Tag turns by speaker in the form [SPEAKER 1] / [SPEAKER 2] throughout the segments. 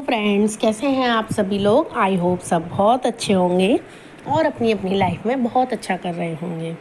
[SPEAKER 1] Friends, कैसे हैं आप सभी लोग। आई होप सब बहुत अच्छे होंगे और अपनी अपनी लाइफ में बहुत अच्छा कर रहे होंगे।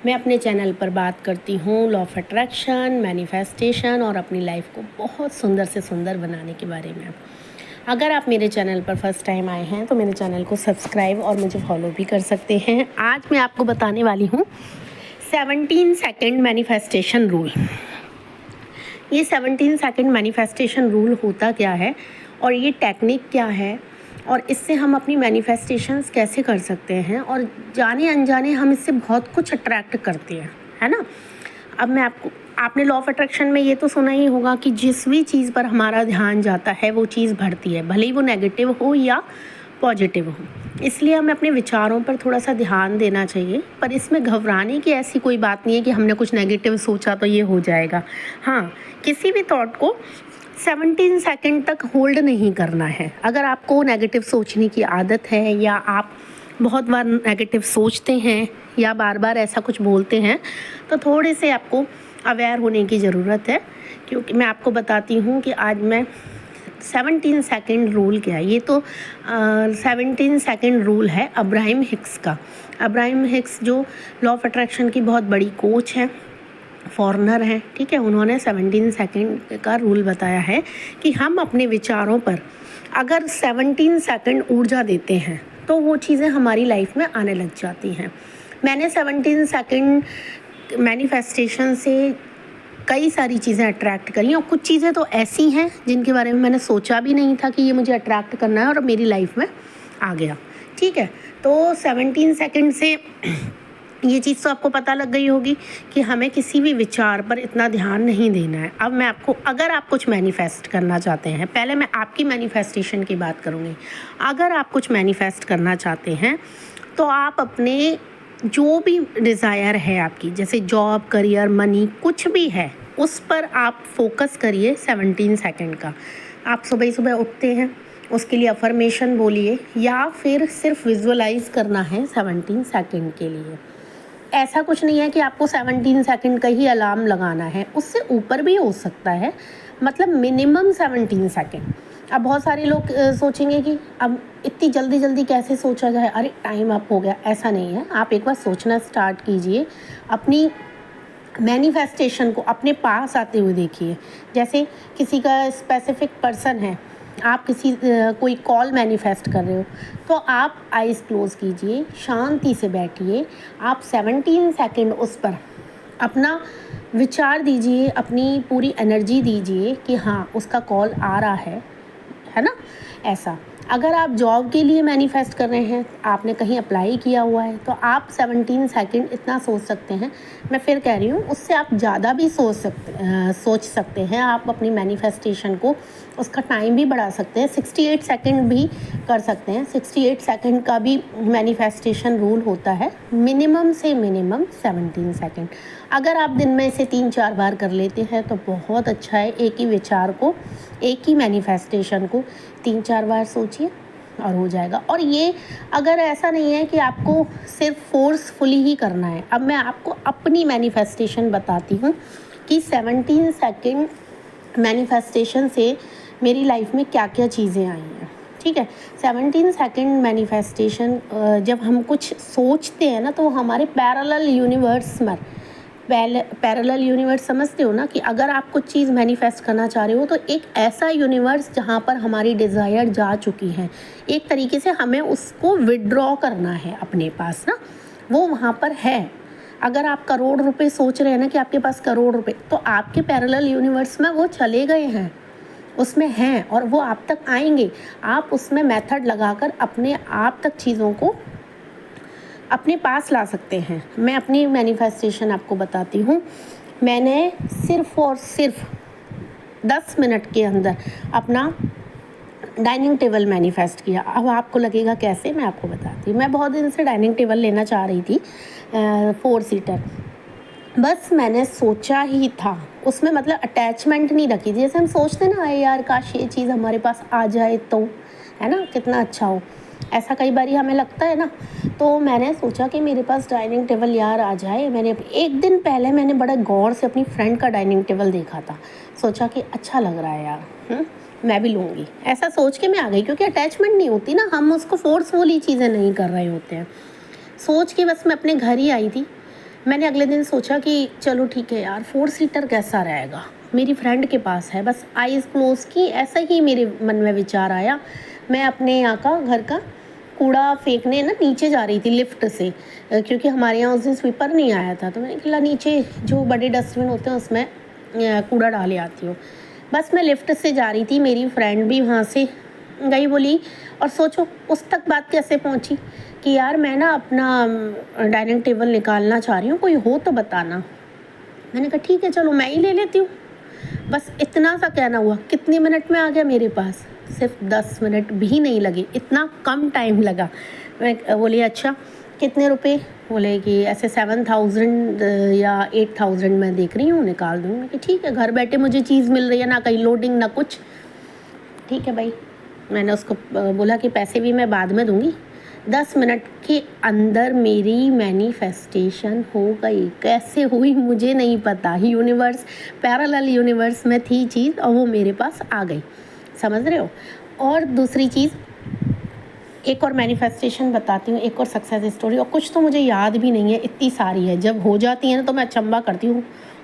[SPEAKER 1] मैं अपने चैनल पर बात करती हूँ लॉ ऑफ अट्रैक्शन, मैनिफेस्टेशन और अपनी लाइफ को बहुत सुंदर से सुंदर बनाने के बारे में। अगर आप मेरे चैनल पर फर्स्ट टाइम आए हैं तो मेरे चैनल को सब्सक्राइब और मुझे फॉलो भी कर सकते हैं। आज मैं आपको बताने वाली हूँ 17 सेकेंड मैनिफेस्टेशन रूल। ये 17 सेकेंड मैनिफेस्टेशन रूल होता क्या है और ये टेक्निक क्या है और इससे हम अपनी मैनिफेस्टेशंस कैसे कर सकते हैं और जाने अनजाने हम इससे बहुत कुछ अट्रैक्ट करते हैं, है ना। अब मैं आपने लॉ ऑफ अट्रैक्शन में ये तो सुना ही होगा कि जिस भी चीज़ पर हमारा ध्यान जाता है वो चीज़ बढ़ती है, भले ही वो नेगेटिव हो या पॉजिटिव हो। इसलिए हमें अपने विचारों पर थोड़ा सा ध्यान देना चाहिए, पर इसमें घबराने की ऐसी कोई बात नहीं है कि हमने कुछ नेगेटिव सोचा तो ये हो जाएगा। हाँ, किसी भी थॉट को 17 सेकंड तक होल्ड नहीं करना है। अगर आपको नेगेटिव सोचने की आदत है या आप बहुत बार नेगेटिव सोचते हैं या बार बार ऐसा कुछ बोलते हैं तो थोड़े से आपको अवेयर होने की ज़रूरत है, क्योंकि मैं आपको बताती हूँ कि आज मैं 17 सेकेंड रूल क्या है। ये तो 17 सेकेंड रूल है अब्राहम हिक्स का। अब्राहम हिक्स जो लॉ ऑफ अट्रैक्शन की बहुत बड़ी कोच है, फॉरेनर है, ठीक है। उन्होंने 17 सेकेंड का रूल बताया है कि हम अपने विचारों पर अगर 17 सेकेंड ऊर्जा देते हैं तो वो चीज़ें हमारी लाइफ में आने लग जाती हैं। मैंने 17 सेकेंड मैनिफेस्टेशन से कई सारी चीज़ें अट्रैक्ट करी और कुछ चीज़ें तो ऐसी हैं जिनके बारे में मैंने सोचा भी नहीं था कि ये मुझे अट्रैक्ट करना है और मेरी लाइफ में आ गया, ठीक है। तो 17 सेकेंड से ये चीज़ तो आपको पता लग गई होगी कि हमें किसी भी विचार पर इतना ध्यान नहीं देना है। अब मैं आपको, अगर आप कुछ मैनिफेस्ट करना चाहते हैं, पहले मैं आपकी मैनिफेस्टेशन की बात करूँगी। अगर आप कुछ मैनिफेस्ट करना चाहते हैं तो आप अपने जो भी डिज़ायर है आपकी, जैसे जॉब, करियर, मनी, कुछ भी है, उस पर आप फोकस करिए 17 सेकेंड का। आप सुबह सुबह उठते हैं, उसके लिए अफर्मेशन बोलिए या फिर सिर्फ विजुअलाइज करना है 17 सेकेंड के लिए। ऐसा कुछ नहीं है कि आपको 17 सेकंड का ही अलार्म लगाना है, उससे ऊपर भी हो सकता है, मतलब मिनिमम 17 सेकंड। अब बहुत सारे लोग सोचेंगे कि अब इतनी जल्दी जल्दी कैसे सोचा जाए, अरे टाइम अप हो गया। ऐसा नहीं है, आप एक बार सोचना स्टार्ट कीजिए, अपनी मैनिफेस्टेशन को अपने पास आते हुए देखिए। जैसे किसी का स्पेसिफिक पर्सन है, आप कोई कॉल मैनिफेस्ट कर रहे हो तो आप आइज़ क्लोज़ कीजिए, शांति से बैठिए, आप 17 सेकंड उस पर अपना विचार दीजिए, अपनी पूरी एनर्जी दीजिए कि हाँ उसका कॉल आ रहा है ना। ऐसा अगर आप जॉब के लिए मैनिफेस्ट कर रहे हैं, आपने कहीं अप्लाई किया हुआ है, तो आप 17 सेकंड इतना सोच सकते हैं। मैं फिर कह रही हूँ, उससे आप ज़्यादा भी सोच सकते हैं। आप अपनी मैनिफेस्टेशन को, उसका टाइम भी बढ़ा सकते हैं, 68 सेकंड भी कर सकते हैं। 68 सेकंड का भी मैनिफेस्टेशन रूल होता है, मिनिमम से मिनिमम 17 सेकंड। अगर आप दिन में इसे 3-4 बार कर लेते हैं तो बहुत अच्छा है। एक ही विचार को, एक ही मैनिफेस्टेशन को 3-4 बार सोचिए और हो जाएगा। और ये अगर ऐसा नहीं है कि आपको सिर्फ फोर्सफुली ही करना है। अब मैं आपको अपनी मैनिफेस्टेशन बताती हूँ कि 17 सेकंड मैनिफेस्टेशन से मेरी लाइफ में क्या क्या चीज़ें आई हैं, ठीक है। 17 सेकंड मैनिफेस्टेशन, जब हम कुछ सोचते हैं ना तो हमारे पैरेलल यूनिवर्स समझते हो ना, कि अगर आप कुछ चीज़ मैनिफेस्ट करना चाह रहे हो तो एक ऐसा यूनिवर्स जहाँ पर हमारी डिज़ायर जा चुकी है, एक तरीके से हमें उसको विड्रॉ करना है अपने पास ना, वो वहाँ पर है। अगर आप करोड़ रुपए सोच रहे हैं ना कि आपके पास करोड़ रुपए, तो आपके पैरेलल यूनिवर्स में वो चले गए हैं, उसमें हैं और वो आप तक आएंगे। आप उसमें मेथड लगाकर अपने आप तक चीज़ों को अपने पास ला सकते हैं। मैं अपनी मैनिफेस्टेशन आपको बताती हूँ। मैंने सिर्फ़ और सिर्फ 10 मिनट के अंदर अपना डाइनिंग टेबल मैनिफेस्ट किया। अब आपको लगेगा कैसे, मैं आपको बताती हूँ। मैं बहुत दिन से डाइनिंग टेबल लेना चाह रही थी, 4 सीटर। बस मैंने सोचा ही था, उसमें मतलब अटैचमेंट नहीं रखी थी। जैसे हम सोचते ना, अरे यार काश ये चीज़ हमारे पास आ जाए तो, है ना, कितना अच्छा हो। ऐसा कई बार हमें लगता है ना। तो मैंने सोचा कि मेरे पास डाइनिंग टेबल यार आ जाए। मैंने एक दिन पहले मैंने बड़े गौर से अपनी फ्रेंड का डाइनिंग टेबल देखा था, सोचा कि अच्छा लग रहा है यार। मैं भी लूँगी, ऐसा सोच के मैं आ गई, क्योंकि अटैचमेंट नहीं होती ना, हम उसको फ़ोर्सफुली चीज़ें नहीं कर रहे होते हैं। सोच के बस मैं अपने घर ही आई थी। मैंने अगले दिन सोचा कि चलो ठीक है यार, 4 सीटर कैसा रहेगा, मेरी फ्रेंड के पास है, बस आइज़ क्लोज़ की, ऐसा ही मेरे मन में विचार आया। मैं अपने यहाँ का घर का कूड़ा फेंकने ना नीचे जा रही थी लिफ्ट से, क्योंकि हमारे यहाँ उस दिन स्वीपर नहीं आया था, तो मैंने कहा नीचे जो बड़े डस्टबिन होते हैं उसमें कूड़ा डाले आती हूँ। बस मैं लिफ्ट से जा रही थी, मेरी फ्रेंड भी वहाँ से गई, बोली, और सोचो उस तक बात कैसे पहुँची कि यार मैं ना अपना डाइनिंग टेबल निकालना चाह रही हूँ, कोई हो तो बताना। मैंने कहा ठीक है चलो मैं ही ले लेती हूँ। बस इतना सा कहना हुआ, कितने मिनट में आ गया मेरे पास, सिर्फ 10 मिनट भी नहीं लगे, इतना कम टाइम लगा। मैं बोली अच्छा कितने रुपए, बोले कि ऐसे 7000 या 8000 मैं देख रही हूँ, निकाल दूँगी। कि ठीक है, घर बैठे मुझे चीज़ मिल रही है, ना कहीं लोडिंग ना कुछ, ठीक है भाई। मैंने उसको बोला कि पैसे भी मैं बाद में दूँगी। 10 मिनट के अंदर मेरी मैनिफेस्टेशन हो गई। कैसे हुई मुझे नहीं पता, यूनिवर्स, पैरेलल यूनिवर्स में थी चीज़ और वो मेरे पास आ गई, समझ रहे हो। और दूसरी चीज़, एक और मैनिफेस्टेशन बताती हूँ, एक और सक्सेस स्टोरी, और कुछ तो मुझे याद भी नहीं है, इतनी सारी है, जब हो जाती है ना तो मैं अचंभा करती हूँ,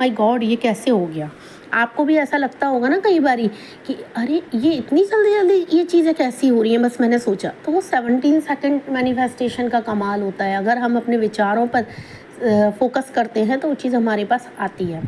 [SPEAKER 1] माय गॉड ये कैसे हो गया। आपको भी ऐसा लगता होगा ना कई बारी कि अरे ये इतनी जल्दी जल्दी ये चीज़ें कैसी हो रही हैं, बस मैंने सोचा। तो वो 17 सेकंड मैनिफेस्टेशन का कमाल होता है, अगर हम अपने विचारों पर फोकस करते हैं तो वो चीज़ हमारे पास आती है।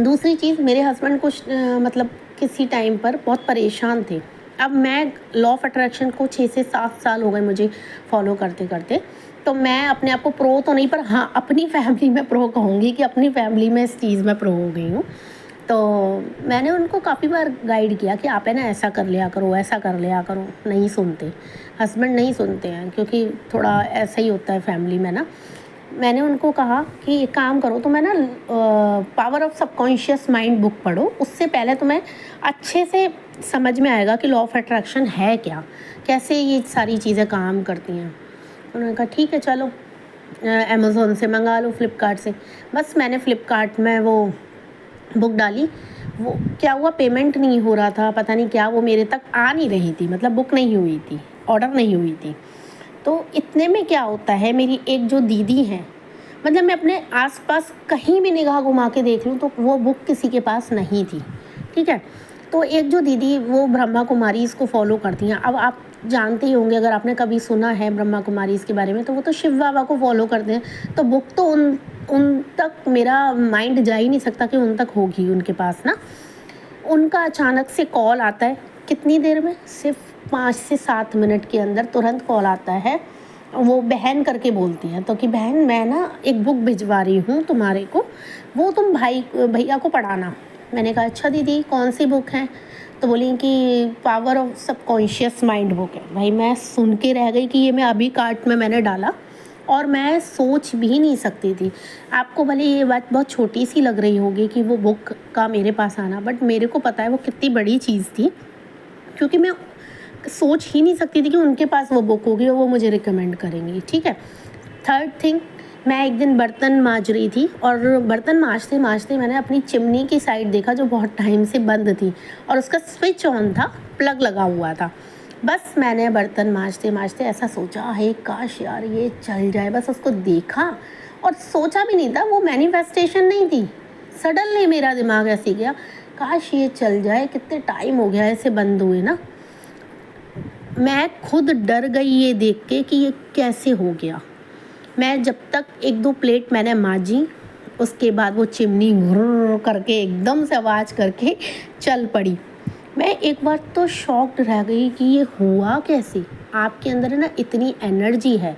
[SPEAKER 1] दूसरी चीज़, मेरे हस्बैंड कुछ मतलब किसी टाइम पर बहुत परेशान थे। अब मैं लॉ ऑफ अट्रैक्शन को 6 से 7 साल हो गए मुझे फॉलो करते करते, तो मैं अपने आप को प्रो तो नहीं, पर हाँ अपनी फैमिली में प्रो कहूँगी कि अपनी फैमिली में इस चीज़ में प्रो हो गई हूँ। तो मैंने उनको काफ़ी बार गाइड किया कि आप है ना ऐसा कर लिया करो, ऐसा कर लिया करो, नहीं सुनते, हस्बैंड नहीं सुनते हैं, क्योंकि थोड़ा ऐसा ही होता है फैमिली में ना। मैंने उनको कहा कि एक काम करो, तो मैं ना power of subconscious mind book पढ़ो, उससे पहले तुम्हें अच्छे से समझ में आएगा कि लॉ ऑफ अट्रैक्शन है क्या, कैसे ये सारी चीज़ें काम करती हैं। उन्होंने कहा ठीक है चलो अमेज़ोन से मंगा लो, फ्लिपकार्ट से। बस मैंने फ्लिपकार्ट में वो बुक डाली, वो क्या हुआ, पेमेंट नहीं हो रहा था, पता नहीं क्या, वो मेरे तक आ नहीं रही थी, मतलब बुक नहीं हुई थी, ऑर्डर नहीं हुई थी। तो इतने में क्या होता है, मेरी एक जो दीदी हैं, मतलब मैं अपने आसपास कहीं भी निगाह घुमा के देख लूँ तो वो बुक किसी के पास नहीं थी, ठीक है। तो एक जो दीदी, वो ब्रह्मा कुमारी इसको फॉलो करती हैं। अब आप जानते ही होंगे, अगर आपने कभी सुना है ब्रह्मा कुमारी इसके बारे में, तो वो तो शिव बाबा को फॉलो करते हैं। तो बुक तो उन उन तक मेरा माइंड जा ही नहीं सकता कि उन तक होगी उनके पास ना। उनका अचानक से कॉल आता है, कितनी देर में, सिर्फ 5 से 7 मिनट के अंदर तुरंत कॉल आता है। वो बहन करके बोलती हैं, तो कि बहन मैं ना एक बुक भिजवा रही हूँ तुम्हारे को, वो तुम भैया को पढ़ाना। मैंने कहा अच्छा दीदी कौन सी बुक है, तो बोली कि power of subconscious mind book है। भाई मैं सुन के रह गई कि ये मैं अभी कार्ट में मैंने डाला, और मैं सोच भी नहीं सकती थी। आपको भले ये बात बहुत छोटी सी लग रही होगी कि वो बुक का मेरे पास आना, बट मेरे को पता है वो कितनी बड़ी चीज़ थी, क्योंकि मैं सोच ही नहीं सकती थी कि उनके पास वो बुक होगी और वो मुझे रिकमेंड करेंगी, ठीक है। थर्ड थिंग, मैं एक दिन बर्तन मांज रही थी, और बर्तन मांजते मांजते मैंने अपनी चिमनी की साइड देखा जो बहुत टाइम से बंद थी, और उसका स्विच ऑन था, प्लग लगा हुआ था। बस मैंने बर्तन मांजते मांजते ऐसा सोचा, है काश यार ये चल जाए, बस उसको देखा और सोचा भी नहीं था, वो मैनिफेस्टेशन नहीं थी, सडनली मेरा दिमाग ऐसे गया, काश ये चल जाए, कितने टाइम हो गया ऐसे बंद हुए ना। मैं खुद डर गई ये देख के कि ये कैसे हो गया। मैं जब तक 1-2 प्लेट मैंने मांजी, उसके बाद वो चिमनी घुर्र करके एकदम से आवाज़ करके चल पड़ी। मैं एक बार तो शॉक्ड रह गई कि ये हुआ कैसे। आपके अंदर है ना इतनी एनर्जी है,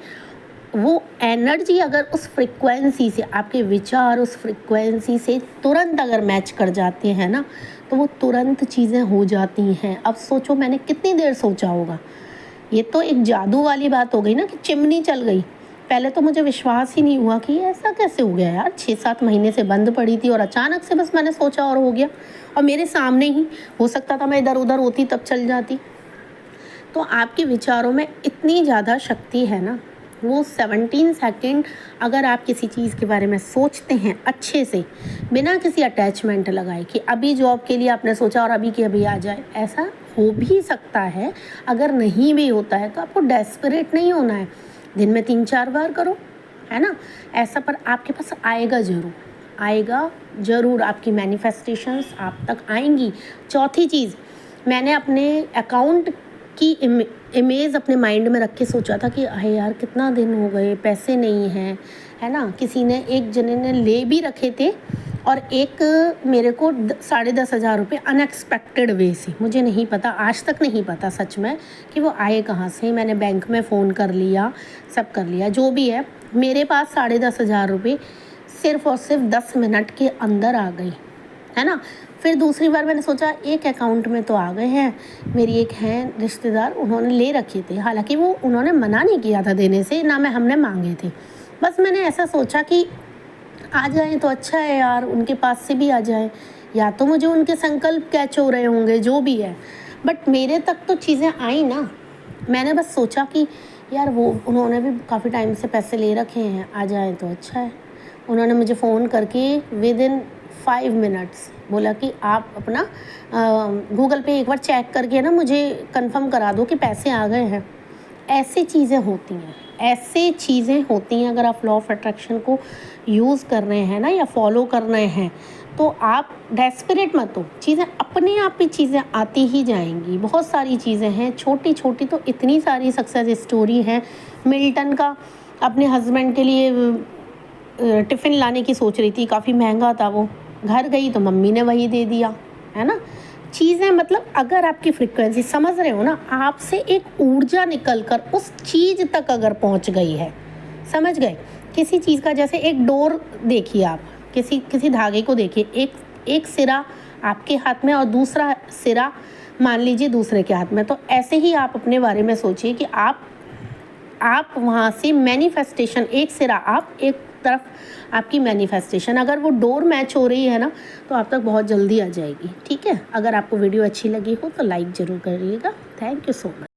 [SPEAKER 1] वो एनर्जी अगर उस फ्रिक्वेंसी से, आपके विचार उस फ्रिक्वेंसी से तुरंत अगर मैच कर जाते हैं ना, तो वो तुरंत चीज़ें हो जाती हैं। अब सोचो मैंने कितनी देर सोचा होगा, ये तो एक जादू वाली बात हो गई ना कि चिमनी चल गई। पहले तो मुझे विश्वास ही नहीं हुआ कि ऐसा कैसे हो गया यार, 6-7 महीने से बंद पड़ी थी और अचानक से बस मैंने सोचा और हो गया, और मेरे सामने ही। हो सकता था मैं इधर उधर होती तब चल जाती। तो आपके विचारों में इतनी ज़्यादा शक्ति है ना वो 17 सेकंड अगर आप किसी चीज़ के बारे में सोचते हैं अच्छे से, बिना किसी अटैचमेंट लगाए कि अभी जॉब के लिए आपने सोचा और अभी के अभी आ जाए, ऐसा हो भी सकता है। अगर नहीं भी होता है तो आपको डेस्परेट नहीं होना है, दिन में 3-4 बार करो, है ना। ऐसा पर आपके पास आएगा ज़रूर, आएगा ज़रूर, आपकी मैनिफेस्टेशंस आप तक आएंगी। चौथी चीज़, मैंने अपने अकाउंट की इमेज अपने माइंड में रख के सोचा था कि अरे यार कितना दिन हो गए, पैसे नहीं हैं, है ना। किसी ने, एक जने ने ले भी रखे थे और एक मेरे को 10,500 रुपये अनएक्सपेक्टेड वे से, मुझे नहीं पता, आज तक नहीं पता सच में कि वो आए कहाँ से। मैंने बैंक में फ़ोन कर लिया, सब कर लिया, जो भी है, मेरे पास 10,500 रुपये सिर्फ़ और सिर्फ 10 मिनट के अंदर आ गई, है ना। फिर दूसरी बार मैंने सोचा एक अकाउंट में तो आ गए हैं, मेरी एक हैं रिश्तेदार, उन्होंने ले रखे थे, हालांकि वो उन्होंने मना नहीं किया था देने से, ना मैं हमने मांगे थे, बस मैंने ऐसा सोचा कि आ जाए तो अच्छा है यार, उनके पास से भी आ जाए, या तो मुझे उनके संकल्प कैच हो रहे होंगे, जो भी है, बट मेरे तक तो चीज़ें आई ना। मैंने बस सोचा कि यार वो उन्होंने भी काफ़ी टाइम से पैसे ले रखे हैं, आ जाए तो अच्छा है। उन्होंने मुझे फ़ोन करके विदिन 5 मिनट्स बोला कि आप अपना गूगल पे एक बार चेक करके ना मुझे कंफर्म करा दो कि पैसे आ गए हैं। ऐसी चीज़ें होती हैं, ऐसे चीज़ें होती हैं। अगर आप लॉ ऑफ अट्रैक्शन को यूज़ कर रहे हैं ना, या फॉलो कर रहे हैं, तो आप डेस्परेट मत हो, चीज़ें अपने आप ही चीज़ें आती ही जाएंगी। बहुत सारी चीज़ें हैं, छोटी छोटी तो इतनी सारी सक्सेस स्टोरी हैं। मिल्टन का अपने हस्बैंड के लिए टिफ़िन लाने की सोच रही थी, काफ़ी महंगा था वो, घर गई तो मम्मी ने वही दे दिया, है ना। चीज़ें, मतलब अगर आपकी फ्रीक्वेंसी, समझ रहे हो ना, आपसे एक ऊर्जा निकल कर उस चीज़ तक अगर पहुंच गई है, समझ गए। किसी चीज़ का, जैसे एक डोर देखिए आप, किसी धागे को देखिए, एक सिरा आपके हाथ में और दूसरा सिरा मान लीजिए दूसरे के हाथ में, तो ऐसे ही आप अपने बारे में सोचिए कि आप वहाँ से मैनिफेस्टेशन, एक सिरा आप, एक तरफ आपकी मैनिफेस्टेशन, अगर वो डोर मैच हो रही है ना, तो आप तक बहुत जल्दी आ जाएगी। ठीक है, अगर आपको वीडियो अच्छी लगी हो तो लाइक ज़रूर करिएगा। Thank you so much.